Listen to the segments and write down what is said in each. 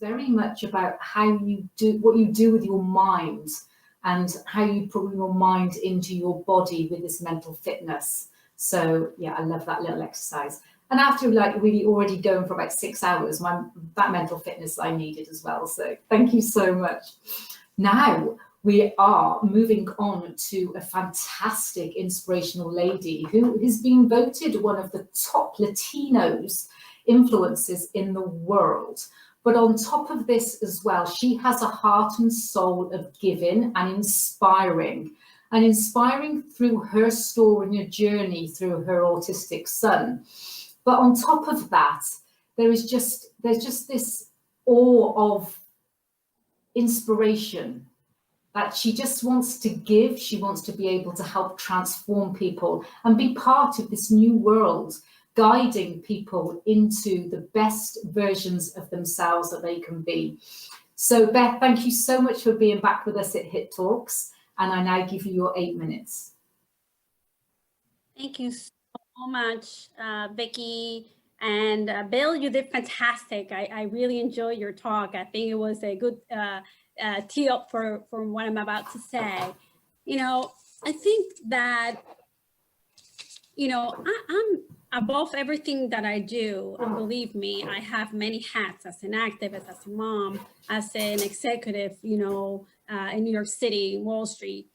very much about how you do what you do with your mind and how you put your mind into your body with this mental fitness. So yeah, I love that little exercise. And after like really already going for about 6 hours, that mental fitness I needed as well. So thank you so much. Now we are moving on to a fantastic inspirational lady who has been voted one of the top Latinos influencers in the world. But on top of this as well, she has a heart and soul of giving and inspiring through her story and her journey through her autistic son. But on top of that, there's just this awe of inspiration that she just wants to give. She wants to be able to help transform people and be part of this new world, guiding people into the best versions of themselves that they can be. So Beth, thank you so much for being back with us at Hit Talks. And I now give you your 8 minutes. Thank you so much, Vikki. And Bill, you did fantastic. I really enjoyed your talk. I think it was a good tee up for what I'm about to say. You know, I think that, you know, I'm above everything that I do. And believe me, I have many hats as an activist, as a mom, as an executive, you know, in New York City, Wall Street.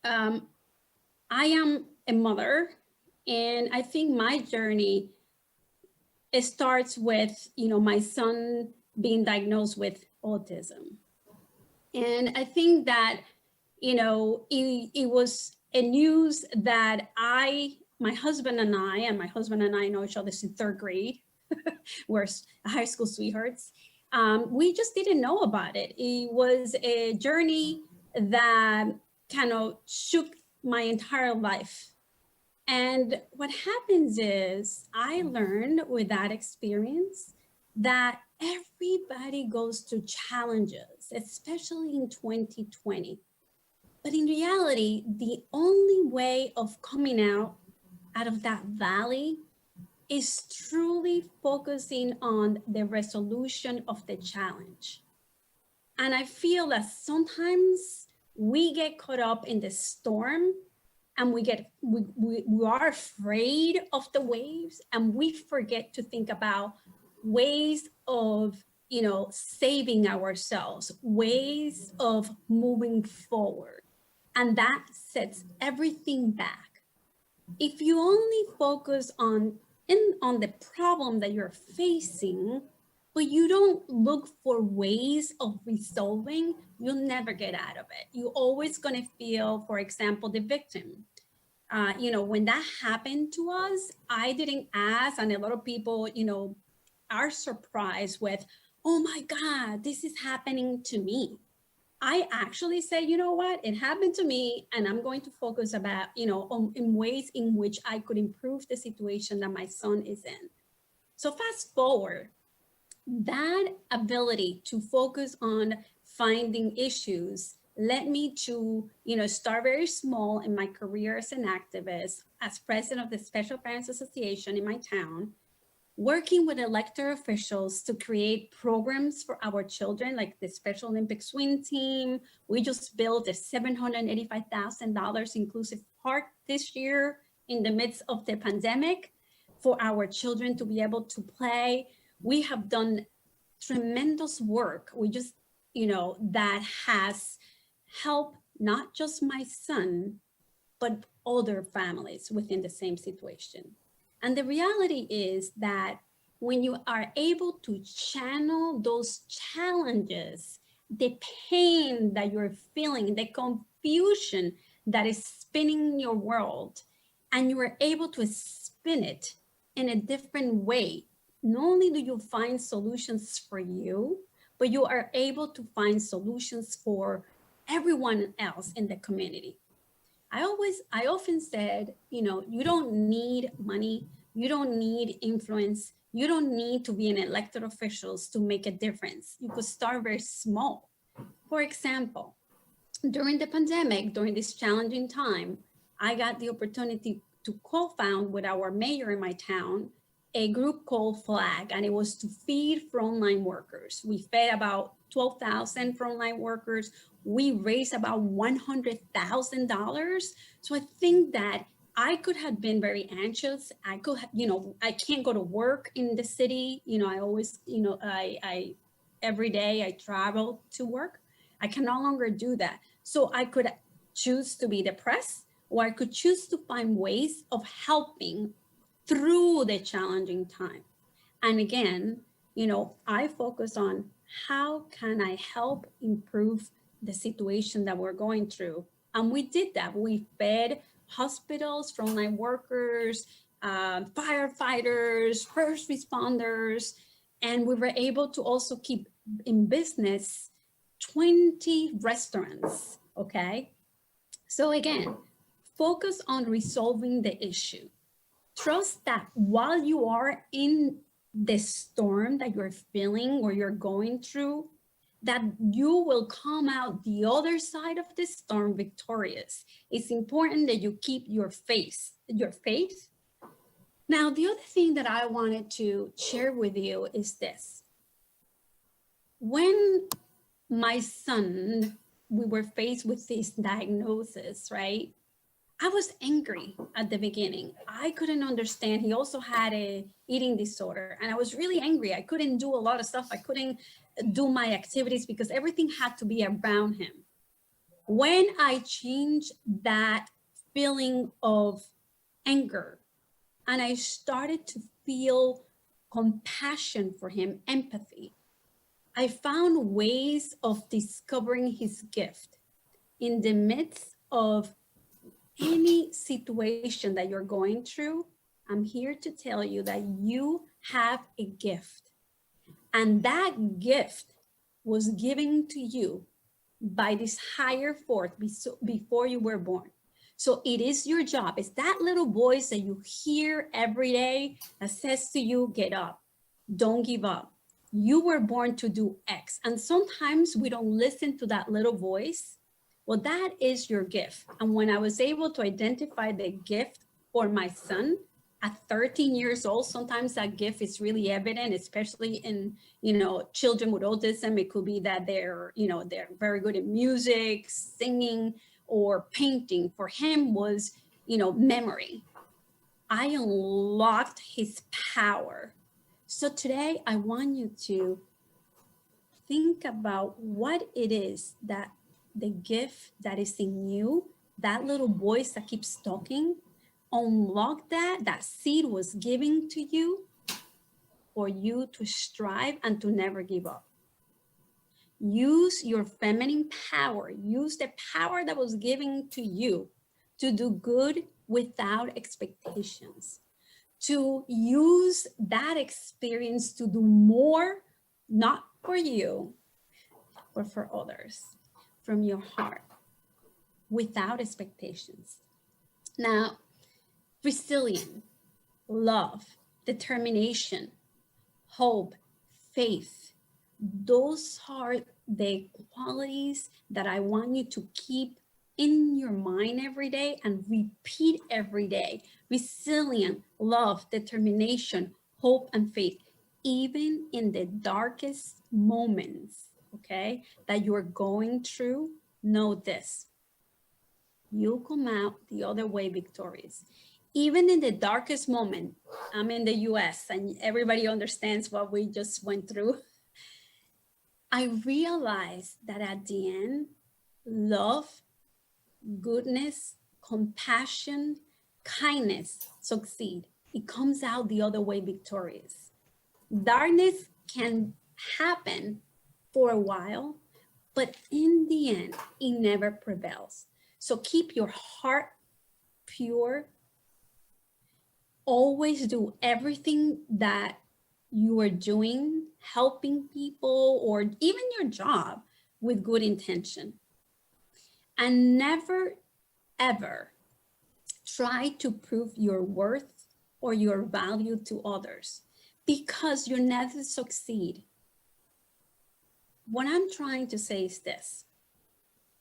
I am a mother, and I think my journey, it starts with, you know, my son being diagnosed with autism. And I think that, you know, it was a news that my husband and I know each other since 3rd grade. We're high school sweethearts. We just didn't know about it. It was a journey that kind of shook my entire life. And what happens is I learned with that experience that everybody goes through challenges, especially in 2020. But in reality, the only way of coming out of that valley is truly focusing on the resolution of the challenge. And I feel that sometimes we get caught up in the storm, and we are afraid of the waves, and we forget to think about ways of, you know, saving ourselves, ways of moving forward. And that sets everything back. If you only focus on the problem that you're facing, but you don't look for ways of resolving, you'll never get out of it. You're always going to feel, for example, the victim. You know, when that happened to us, I didn't ask, and a lot of people, you know, are surprised with, oh my God, this is happening to me. I actually say, you know what, it happened to me, and I'm going to focus about, you know, in ways in which I could improve the situation that my son is in. So fast forward, that ability to focus on finding issues led me to, you know, start very small in my career as an activist, as president of the Special Parents Association in my town, working with elected officials to create programs for our children, like the Special Olympic swim team. We just built a $785,000 inclusive park this year in the midst of the pandemic for our children to be able to play. We have done tremendous work. We just, you know, that has helped not just my son, but other families within the same situation. And the reality is that when you are able to channel those challenges, the pain that you're feeling, the confusion that is spinning your world, and you are able to spin it in a different way, not only do you find solutions for you, but you are able to find solutions for everyone else in the community. I often said, you know, you don't need money, you don't need influence, you don't need to be an elected officials to make a difference. You could start very small. For example, during the pandemic, during this challenging time, I got the opportunity to co-found with our mayor in my town a group called FLAG, and it was to feed frontline workers. We fed about 12,000 frontline workers. We raised about $100,000. So I think that I could have been very anxious. I could have, I can't go to work in the city. I always, I every day I travel to work. I can no longer do that. So I could choose to be depressed, or I could choose to find ways of helping through the challenging time. And again, I focus on how can I help improve the situation that we're going through. And we did that. We fed hospitals, frontline workers, firefighters, first responders, and we were able to also keep in business 20 restaurants, okay? So again, focus on resolving the issue. Trust that while you are in the storm that you're feeling or you're going through, that you will come out the other side of the storm victorious. It's important that you keep your faith. Now, the other thing that I wanted to share with you is this. When my son, we were faced with this diagnosis, right? I was angry at the beginning. I couldn't understand. He also had a eating disorder, and I was really angry. I couldn't do a lot of stuff. I couldn't do my activities because everything had to be around him. When I changed that feeling of anger and I started to feel compassion for him, empathy, I found ways of discovering his gift in the midst of any situation that you're going through. I'm here to tell you that you have a gift, and that gift was given to you by this higher force before you were born. So it is your job. It's that little voice that you hear every day that says to you, get up, don't give up. You were born to do X. And sometimes we don't listen to that little voice. Well, that is your gift. And when I was able to identify the gift for my son at 13 years old, sometimes that gift is really evident, especially in, children with autism. It could be that they're very good at music, singing, or painting. For him was, memory. I unlocked his power. So today I want you to think about what it is that the gift that is in you, that little voice that keeps talking, unlock that seed was given to you for you to strive and to never give up. Use your feminine power, use the power that was given to you to do good without expectations, to use that experience to do more, not for you, but for others, from your heart, without expectations. Now, resilience, love, determination, hope, faith, those are the qualities that I want you to keep in your mind every day and repeat every day. Resilient, love, determination, hope, and faith, even in the darkest moments, okay, that you're going through. Know this: you'll come out the other way victorious. Even in the darkest moment, I'm in the US and everybody understands what we just went through. I realized that at the end, love, goodness, compassion, kindness succeed. It comes out the other way victorious. Darkness can happen for a while, but in the end, it never prevails. So keep your heart pure. Always do everything that you are doing, helping people, or even your job, with good intention. And never, ever try to prove your worth or your value to others, because you'll never succeed. What I'm trying to say is this: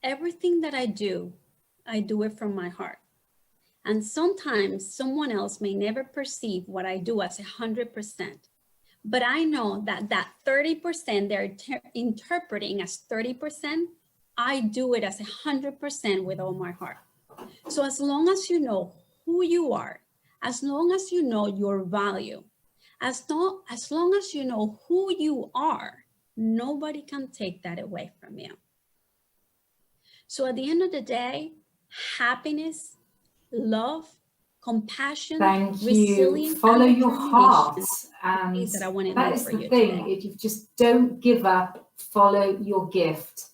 everything that I do it from my heart. And sometimes someone else may never perceive what I do as 100%. But I know that that 30% they're interpreting as 30%, I do it as 100% with all my heart. So as long as you know who you are, as long as you know your value, as long as you know who you are, nobody can take that away from you. So at the end of the day, happiness, love, compassion, Thank you. resilience, Follow and your heart. And that I want to that leave is for the you thing. today. If you just don't give up, follow your gift.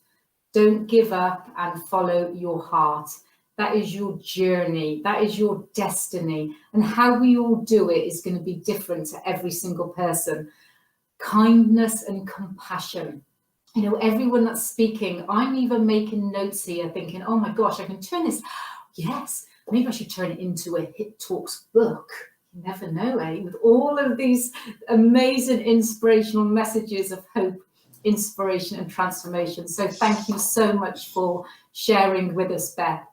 Don't give up and follow your heart. That is your journey. That is your destiny. And how we all do it is going to be different to every single person. Kindness and compassion. You know, everyone that's speaking, I'm even making notes here thinking, oh my gosh, I can turn this. Yes, maybe I should turn it into a Hit Talks book. You never know, eh? With all of these amazing inspirational messages of hope, inspiration and transformation. So thank you so much for sharing with us, Beth.